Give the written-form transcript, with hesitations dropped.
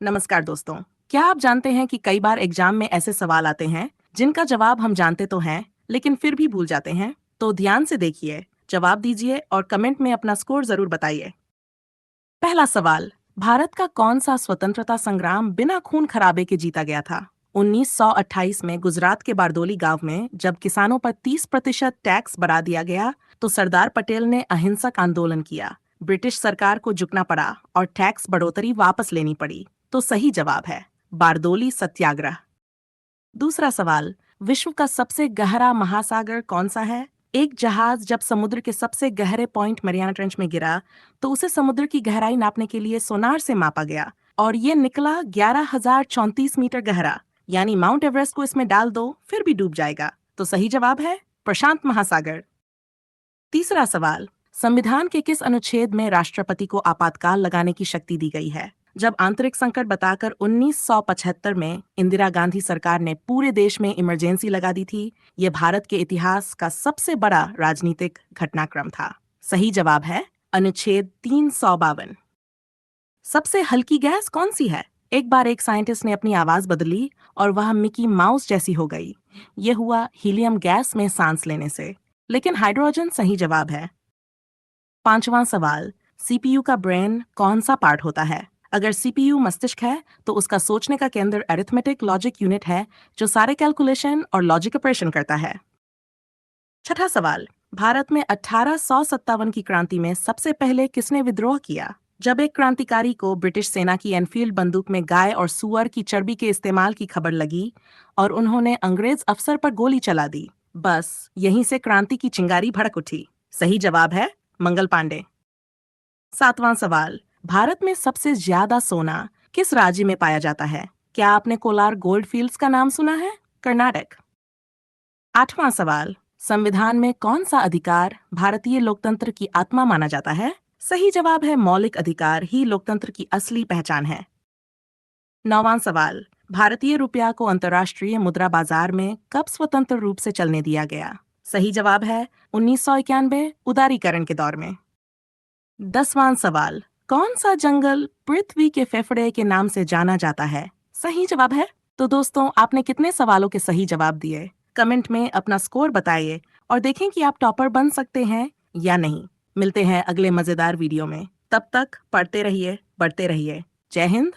नमस्कार दोस्तों। क्या आप जानते हैं कि कई बार एग्जाम में ऐसे सवाल आते हैं जिनका जवाब हम जानते तो हैं लेकिन फिर भी भूल जाते हैं। तो ध्यान से देखिए, जवाब दीजिए और कमेंट में अपना स्कोर जरूर बताइए। पहला सवाल, भारत का कौन सा स्वतंत्रता संग्राम बिना खून खराबे के जीता गया था? 1928 में गुजरात के बारदोली गांव में जब किसानों पर 30% टैक्स बढ़ा दिया गया तो सरदार पटेल ने अहिंसक आंदोलन किया। ब्रिटिश सरकार को झुकना पड़ा और टैक्स बढ़ोतरी वापस लेनी पड़ी। तो सही जवाब है बारदोली सत्याग्रह। दूसरा सवाल, विश्व का सबसे गहरा महासागर कौन सा है? एक जहाज जब समुद्र के सबसे गहरे पॉइंट मरियाना ट्रेंच में गिरा तो उसे समुद्र की गहराई नापने के लिए सोनार से मापा गया और ये निकला 11,034 मीटर गहरा। यानी माउंट एवरेस्ट को इसमें डाल दो फिर भी डूब जाएगा। तो सही जवाब है प्रशांत महासागर। तीसरा सवाल, संविधान के किस अनुच्छेद में राष्ट्रपति को आपातकाल लगाने की शक्ति दी गई है? जब आंतरिक संकट बताकर 1975 में इंदिरा गांधी सरकार ने पूरे देश में इमरजेंसी लगा दी थी, ये भारत के इतिहास का सबसे बड़ा राजनीतिक घटनाक्रम था। सही जवाब है अनुच्छेद 352। सबसे हल्की गैस कौन सी है? एक बार एक साइंटिस्ट ने अपनी आवाज बदली और वह मिकी माउस जैसी हो गई। यह हुआ हीलियम गैस में सांस लेने से। लेकिन हाइड्रोजन सही जवाब है। पांचवां सवाल, सीपीयू का ब्रेन कौन सा पार्ट होता है? अगर सीपीयू मस्तिष्क है तो उसका सोचने का केंद्र अरिथमेटिक लॉजिक यूनिट है जो सारे कैलकुलेशन और लॉजिक ऑपरेशन करता है। छठा सवाल, भारत में 1857 की क्रांति में सबसे पहले किसने विद्रोह किया? जब एक क्रांतिकारी को ब्रिटिश सेना की एनफील्ड बंदूक में गाय और सुअर की चर्बी के इस्तेमाल की खबर लगी और उन्होंने अंग्रेज अफसर पर गोली चला दी, बस यहीं से क्रांति की चिंगारी भड़क उठी। सही जवाब है मंगल पांडे। सातवां सवाल, भारत में सबसे ज्यादा सोना किस राज्य में पाया जाता है? क्या आपने कोलार गोल्ड फील्ड्स का नाम सुना है? कर्नाटक। आठवां सवाल, संविधान में कौन सा अधिकार भारतीय लोकतंत्र की आत्मा माना जाता है? सही जवाब है मौलिक अधिकार ही लोकतंत्र की असली पहचान है। नौवां सवाल, भारतीय रुपया को अंतर्राष्ट्रीय मुद्रा बाजार में कब स्वतंत्र रूप से चलने दिया गया? सही जवाब है 1991 उदारीकरण के दौर में। 10वां सवाल, कौन सा जंगल पृथ्वी के फेफड़े के नाम से जाना जाता है? सही जवाब है। तो दोस्तों, आपने कितने सवालों के सही जवाब दिए? कमेंट में अपना स्कोर बताइए और देखें कि आप टॉपर बन सकते हैं या नहीं। मिलते हैं अगले मजेदार वीडियो में। तब तक पढ़ते रहिए, बढ़ते रहिए। जय हिंद।